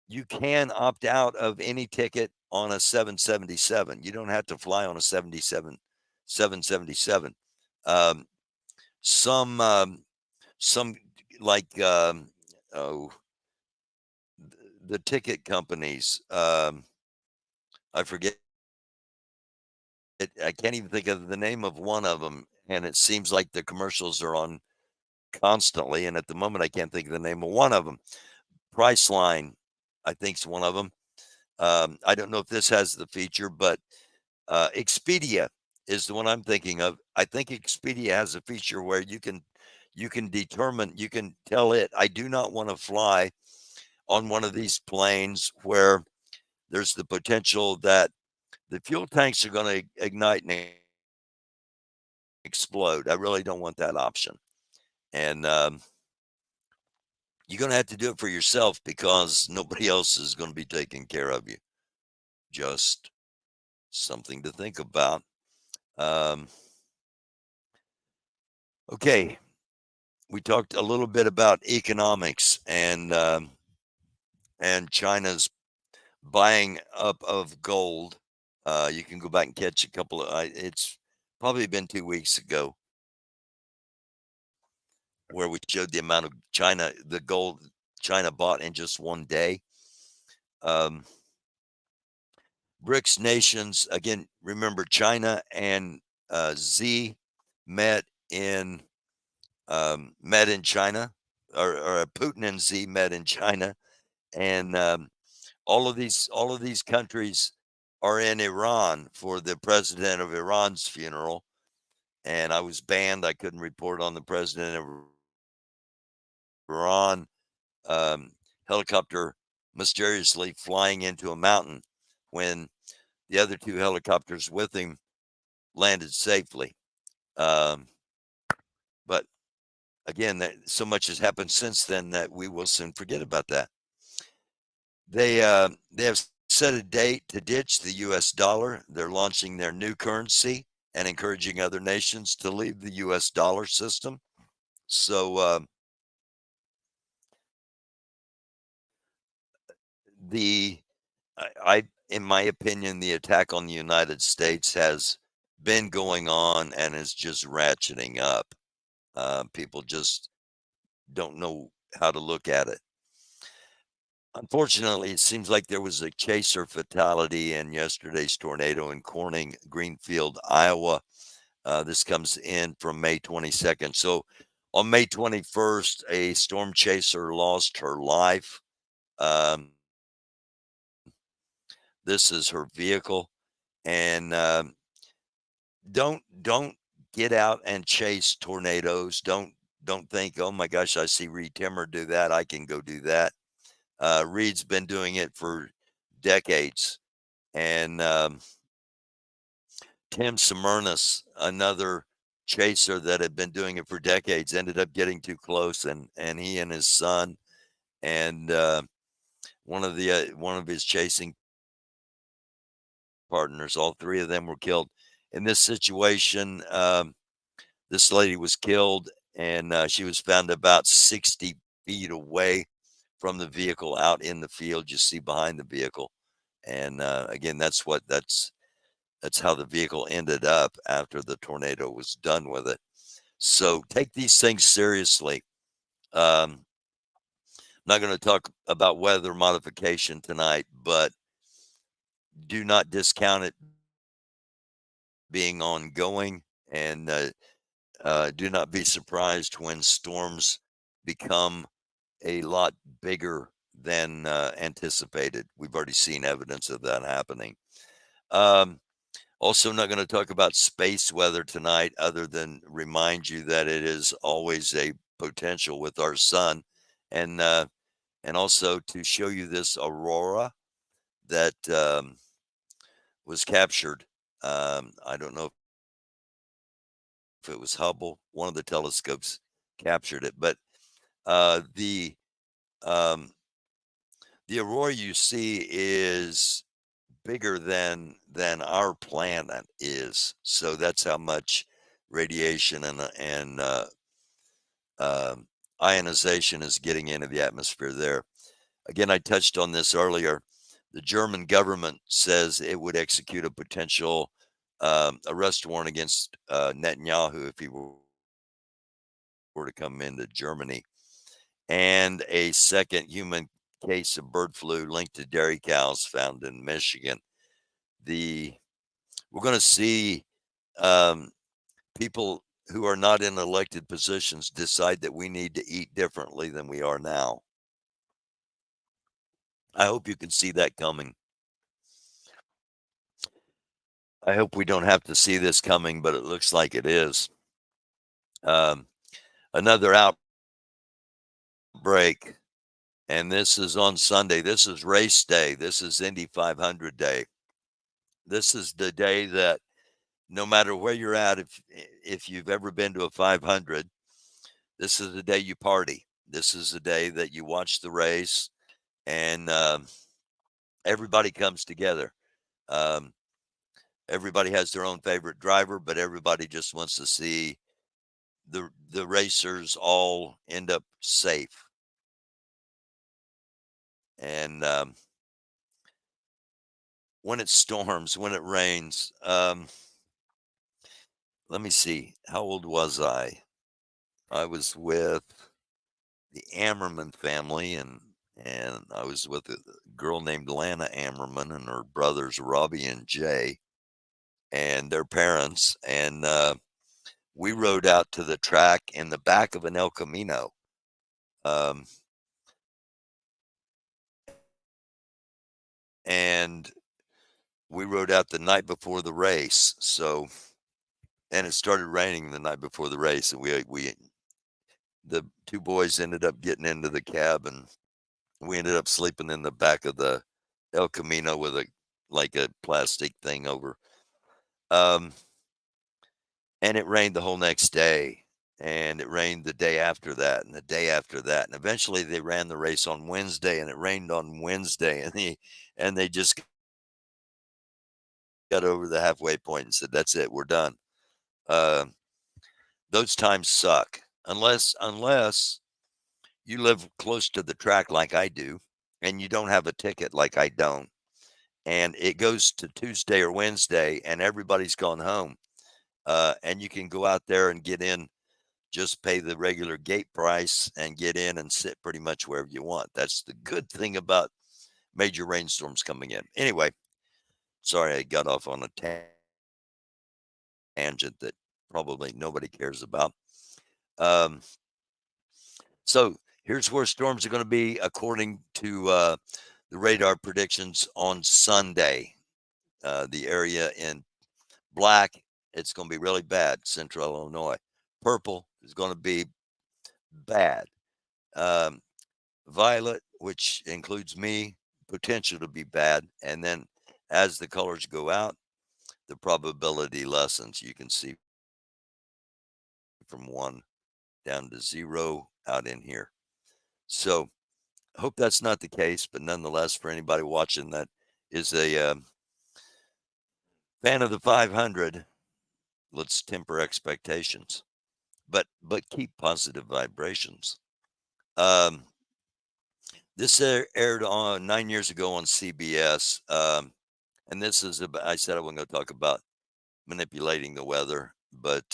you can opt out of any ticket on a 777. You don't have to fly on a 777. Um, some like oh, the ticket companies. I forget. I can't even think of the name of one of them, and it seems like the commercials are on constantly. And at the moment, I can't think of the name of one of them. Priceline, I think, is one of them. I don't know if this has the feature, but Expedia is the one I'm thinking of. I think Expedia has a feature where you can determine, you can tell it, I do not want to fly on one of these planes where there's the potential that the fuel tanks are going to ignite and explode. I really don't want that option. And you're going to have to do it for yourself because nobody else is going to be taking care of you. Just something to think about. Okay, we talked a little bit about economics and China's buying up of gold. You can go back and catch a couple of. It's probably been 2 weeks ago where we showed the amount of the gold China bought in just one day. BRICS nations, again, remember China and Z met in China, or Putin and Z met in China, and all of these countries are in Iran for the president of Iran's funeral. And I was banned; I couldn't report on the president of Iran. Helicopter mysteriously flying into a mountain when the other two helicopters with him landed safely. But again, so much has happened since then that we will soon forget about that. They have set a date to ditch the U.S. dollar. They're launching their new currency and encouraging other nations to leave the U.S. dollar system. So in my opinion, the attack on the United States has been going on and is just ratcheting up. People just don't know how to look at it. Unfortunately, it seems like there was a chaser fatality in yesterday's tornado in Corning, Greenfield, Iowa. This comes in from May 22nd. So on May 21st, a storm chaser lost her life. This is her vehicle. And don't get out and chase tornadoes. Don't think, oh my gosh, I see Reed Timmer do that, I can go do that. Reed's been doing it for decades. And Tim Smyrnas, another chaser that had been doing it for decades, ended up getting too close, and he and his son and one of his chasing partners, all three of them were killed. In this situation, this lady was killed, and she was found about 60 feet away from the vehicle out in the field you see behind the vehicle. And again, that's how the vehicle ended up after the tornado was done with it. So take these things seriously. I'm not going to talk about weather modification tonight, but do not discount it being ongoing, and do not be surprised when storms become a lot bigger than anticipated. We've already seen evidence of that happening. Also, not going to talk about space weather tonight, other than remind you that it is always a potential with our sun, and also to show you this aurora that was captured. I don't know if it was Hubble, one of the telescopes captured it, but uh, the um, the aurora you see is bigger than our planet is. So that's how much radiation and um ionization is getting into the atmosphere there. Again, I touched on this earlier. The German government says it would execute a potential arrest warrant against Netanyahu if he were to come into Germany. And a second human case of bird flu linked to dairy cows found in Michigan. We're going to see um, people who are not in elected positions decide that we need to eat differently than we are now. I hope you can see that coming. I hope we don't have to see this coming, but it looks like it is. Another outbreak, and this is on Sunday. This is race day. This is Indy 500 day. This is the day that no matter where you're at, if you've ever been to a 500, this is the day you party. This is the day that you watch the race, and everybody comes together. Um, everybody has their own favorite driver, but everybody just wants to see the racers all end up safe. And when it storms, when it rains, let me see. How old was I? I was with the Ammerman family, and I was with a girl named Lana Ammerman and her brothers Robbie and Jay and their parents, and we rode out to the track in the back of an El Camino. And we rode out the night before the race. So, and it started raining the night before the race, and the two boys ended up getting into the cab, and we ended up sleeping in the back of the El Camino with like a plastic thing over. And it rained the whole next day, and it rained the day after that, and the day after that, and eventually they ran the race on Wednesday, and it rained on Wednesday, and they just got over the halfway point and said, "That's it, we're done." Those times suck unless you live close to the track like I do, and you don't have a ticket like I don't, and it goes to Tuesday or Wednesday, and everybody's gone home, and you can go out there and get in, just pay the regular gate price and get in and sit pretty much wherever you want. That's the good thing about major rainstorms coming in. Anyway, sorry I got off on a tangent that probably nobody cares about. So here's where storms are going to be according to the radar predictions on Sunday. The area in black, it's going to be really bad, Central Illinois. Purple is going to be bad. Violet, which includes me, potential to be bad. And then as the colors go out, the probability lessens. You can see from 1 down to 0 out in here. So I hope that's not the case, but nonetheless, for anybody watching that is a fan of the 500, let's temper expectations, but keep positive vibrations. This aired on 9 years ago on CBS, and this is about, I said I wasn't going to talk about manipulating the weather, but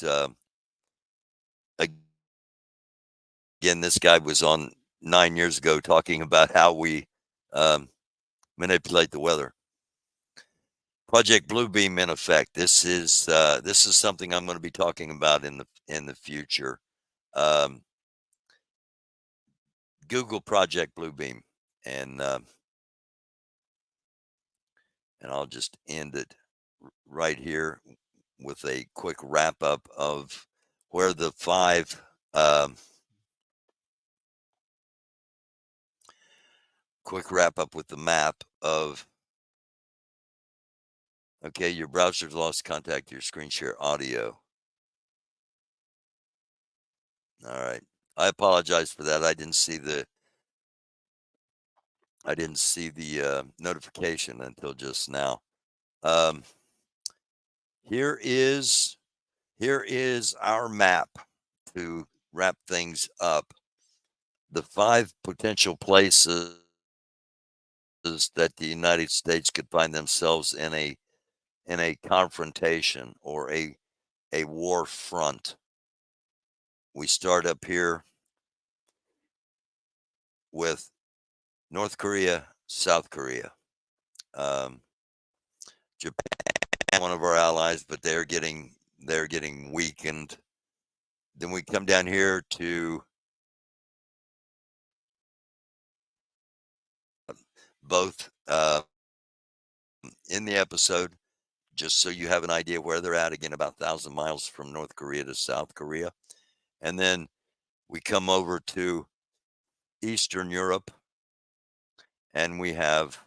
Again, this guy was on 9 years ago talking about how we manipulate the weather. Project Bluebeam in effect. This is something I'm going to be talking about in the future. Google Project Bluebeam, and I'll just end it right here with a quick wrap up of where the 5 quick wrap up with the map of. Okay, your browser's lost contact to your screen share audio. All right. I apologize for that. I didn't see the notification until just now. Here is our map to wrap things up. The 5 potential places that the United States could find themselves in a confrontation or a war front. We start up here with North Korea, South Korea, Japan, one of our allies, but they're getting weakened. Then we come down here to both in the episode, just so you have an idea where they're at. Again, about 1,000 miles from North Korea to South Korea, and then we come over to Eastern Europe, and we have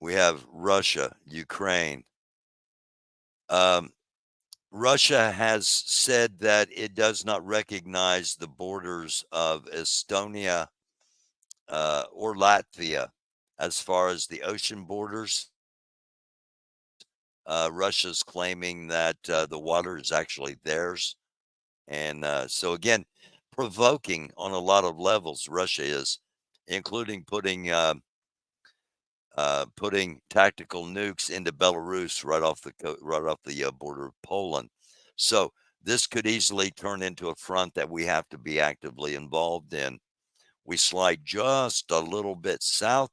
Russia, Ukraine. Russia has said that it does not recognize the borders of Estonia or Latvia as far as the ocean borders. Russia's claiming that the water is actually theirs. And so, again, provoking on a lot of levels, Russia is, including putting tactical nukes into Belarus right off the border of Poland. So this could easily turn into a front that we have to be actively involved in. We slide just a little bit south,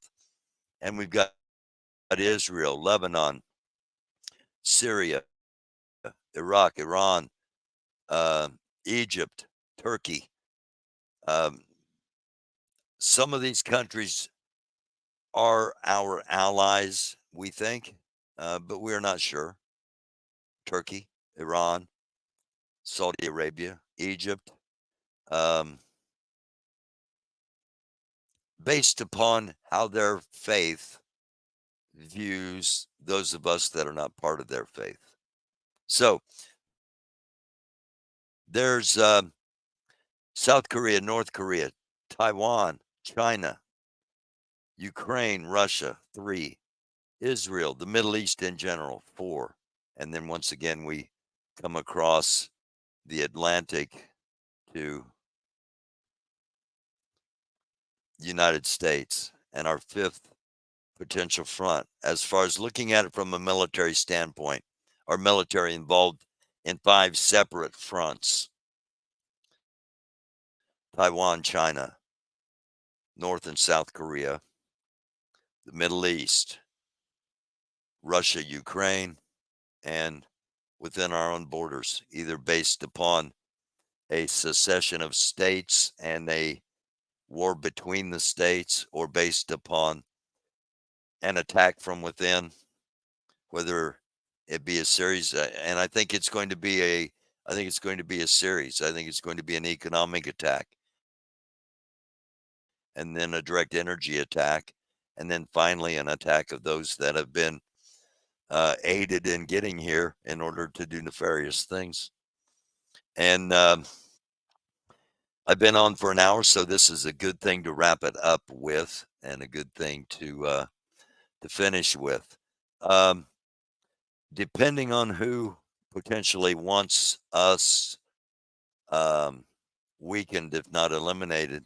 and we've got Israel, Lebanon, Syria, Iraq, Iran, Egypt, Turkey. Some of these countries are our allies, we think, but we're not sure. Turkey, Iran, Saudi Arabia, Egypt, based upon how their faith views those of us that are not part of their faith. So there's South Korea, North Korea, Taiwan, China, Ukraine, Russia, 3, Israel, the Middle East in general, 4. And then once again, we come across the Atlantic to United States, and our 5th potential front. As far as looking at it from a military standpoint, our military involved in 5 separate fronts: Taiwan, China, North and South Korea, the Middle East, Russia, Ukraine, and within our own borders, either based upon a secession of states and a war between the states, or based upon an attack from within, whether it be a series. And I think it's going to be a series. I think it's going to be an economic attack, and then a direct energy attack, and then finally an attack of those that have been aided in getting here in order to do nefarious things. And I've been on for an hour, so this is a good thing to wrap it up with, and a good thing to finish with. Depending on who potentially wants us weakened, if not eliminated,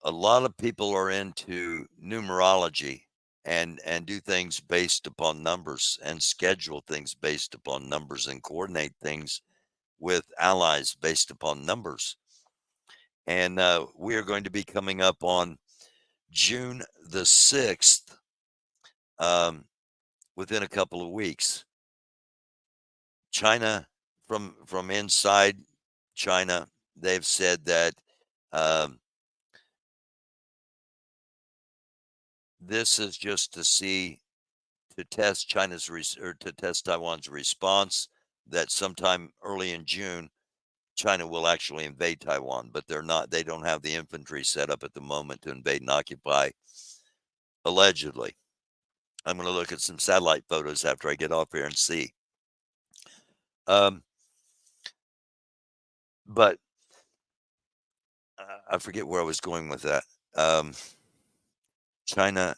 a lot of people are into numerology and do things based upon numbers, and schedule things based upon numbers, and coordinate things with allies based upon numbers. And we are going to be coming up on June the 6th within a couple of weeks. China, from inside China, they've said that this is just to test to test Taiwan's response, that sometime early in June, China will actually invade Taiwan, but they don't have the infantry set up at the moment to invade and occupy, allegedly. I'm going to look at some satellite photos after I get off here and see. But I forget where I was going with that. China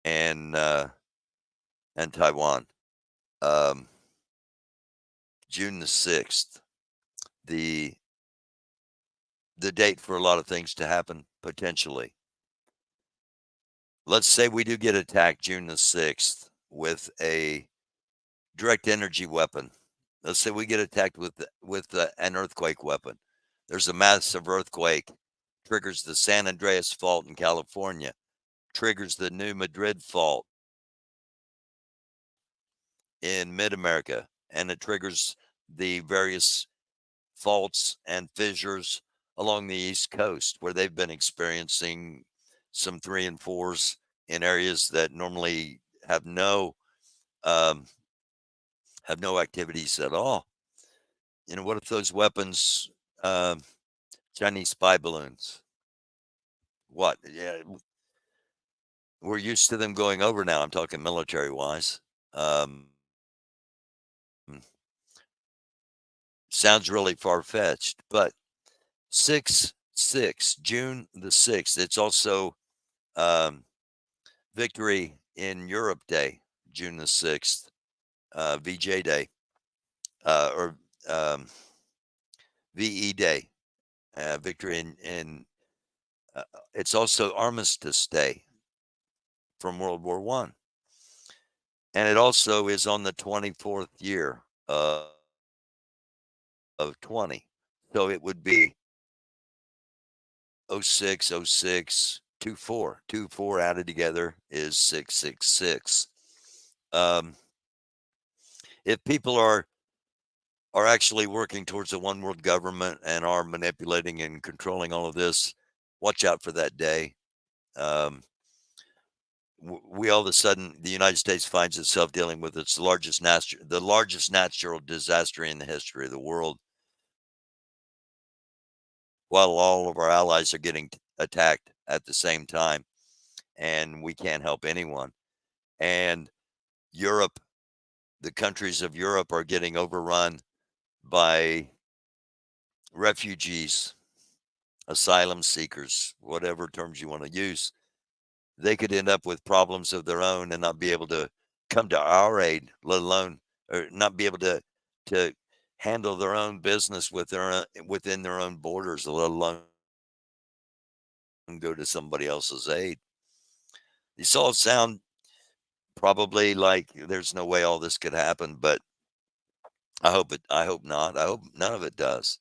and Taiwan. June the 6th, the date for a lot of things to happen, potentially. Let's say we do get attacked June the 6th with a direct energy weapon. Let's say we get attacked with an earthquake weapon. There's a massive earthquake, triggers the San Andreas Fault in California, triggers the New Madrid Fault in mid-America, and it triggers the various faults and fissures along the East Coast, where they've been experiencing some 3 and 4s in areas that normally have no activities at all. What if those weapons, Chinese spy balloons? What? Yeah, we're used to them going over now. I'm talking military-wise. Sounds really far-fetched, but 6/6, June the 6th. It's also Victory in Europe Day, June the 6th, VJ Day, or VE Day, Victory in it's also Armistice Day from World War I. And it also is on the 24th year of 20. So it would be 06, 06, 24. 24 added together is 666. If people are actually working towards a one world government and are manipulating and controlling all of this, watch out for that day. We all of a sudden, the United States finds itself dealing with the largest natural disaster in the history of the world, while all of our allies are getting attacked at the same time, and we can't help anyone. And Europe, the countries of Europe are getting overrun by refugees, asylum seekers, whatever terms you want to use. They could end up with problems of their own and not be able to come to our aid, let alone, or not be able to handle their own business within their own borders, let alone go to somebody else's aid. These all sound probably like there's no way all this could happen, but I hope not. I hope none of it does.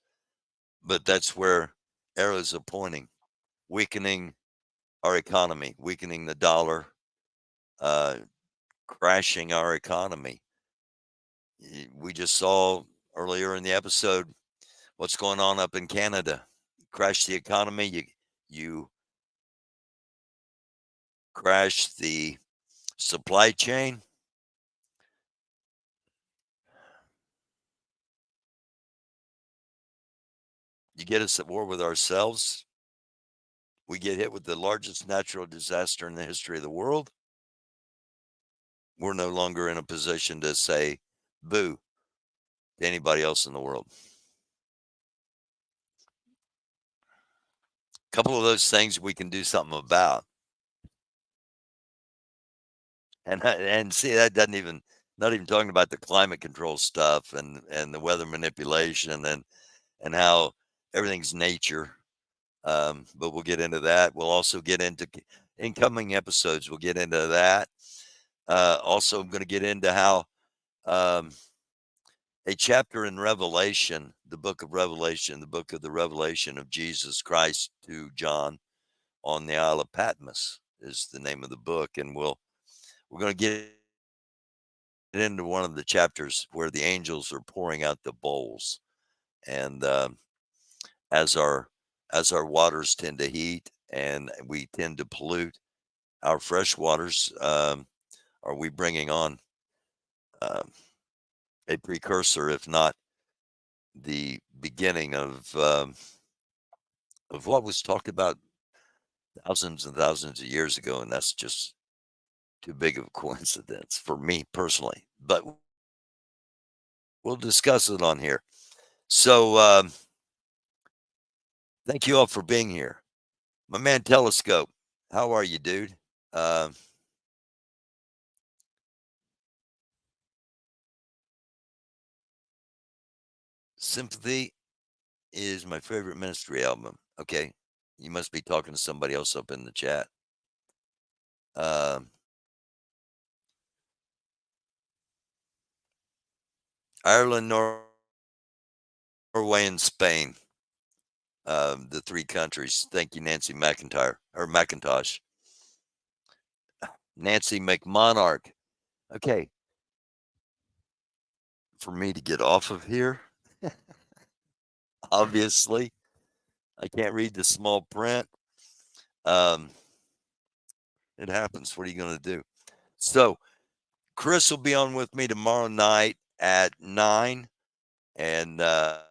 But that's where arrows are pointing, weakening our economy, weakening the dollar, crashing our economy. We just saw earlier in the episode what's going on up in Canada. Crash the economy, you crash the supply chain. You get us at war with ourselves. We get hit with the largest natural disaster in the history of the world. We're no longer in a position to say boo to anybody else in the world. A couple of those things we can do something about. And see, that doesn't even, not even talking about the climate control stuff and the weather manipulation and how everything's nature. But we'll get into that. We'll also get into incoming episodes. We'll get into that. Also, I'm going to get into how a a chapter in Revelation, the book of Revelation, the book of the revelation of Jesus Christ to John on the Isle of Patmos is the name of the book. And we're going to get into one of the chapters where the angels are pouring out the bowls. And as our waters tend to heat and we tend to pollute our fresh waters, are we bringing on a precursor, if not the beginning of what was talked about thousands and thousands of years ago? And that's just too big of a coincidence for me personally, but we'll discuss it on here. So thank you all for being here. My man Telescope, how are you, dude? Sympathy is my favorite Ministry album. Okay, you must be talking to somebody else up in the chat. Ireland, Norway, and Spain. The three countries. Thank you, Nancy McIntosh. Nancy McMonarch. Okay. For me to get off of here, obviously, I can't read the small print. It happens. What are you going to do? So, Chris will be on with me tomorrow night at 9, and I'll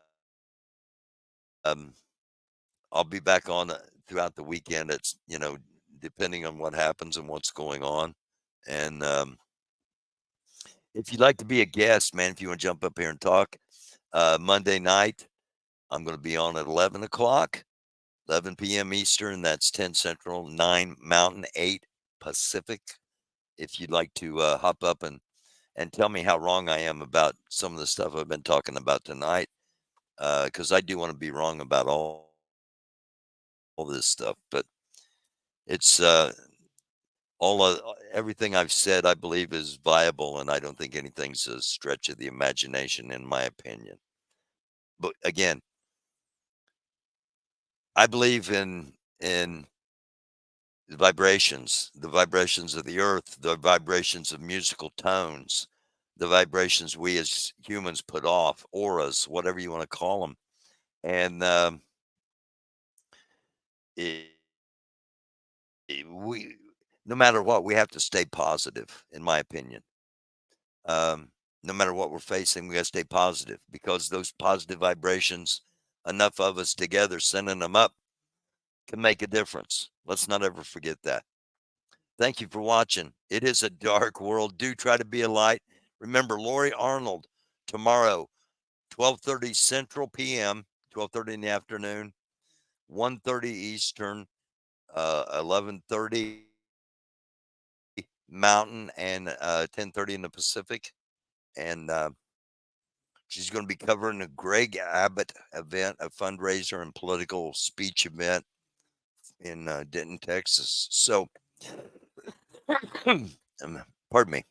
be back on throughout the weekend. It's, depending on what happens and what's going on. And if you'd like to be a guest, man, if you want to jump up here and talk, Monday night, I'm going to be on at 11 o'clock, 11 p.m. Eastern. That's 10 Central, 9 Mountain, 8 Pacific. If you'd like to hop up and tell me how wrong I am about some of the stuff I've been talking about tonight, because I do want to be wrong about all this stuff. But it's everything I've said, I believe, is viable, and I don't think anything's a stretch of the imagination, in my opinion. But again, I believe in the vibrations of the earth, the vibrations of musical tones, the vibrations we as humans put off, auras, whatever you want to call them. And we, no matter what, we have to stay positive, in my opinion. No matter what we're facing, we got to stay positive, because those positive vibrations, enough of us together sending them up, can make a difference. Let's not ever forget that. Thank you for watching. It is a dark world. Do try to be a light. Remember, Lori Arnold tomorrow, 12:30 Central PM, 12:30 in the afternoon, 1:30 Eastern, 11:30 Mountain, and 10:30 in the Pacific. And she's going to be covering a Greg Abbott event, a fundraiser and political speech event in Denton, Texas. So, pardon me.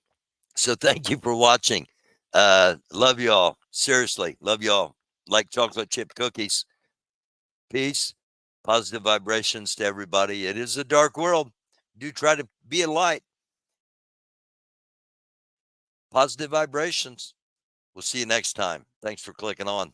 So thank you for watching. Love y'all. Seriously, love y'all. Like chocolate chip cookies. Peace. Positive vibrations to everybody. It is a dark world. Do try to be a light. Positive vibrations. We'll see you next time. Thanks for clicking on.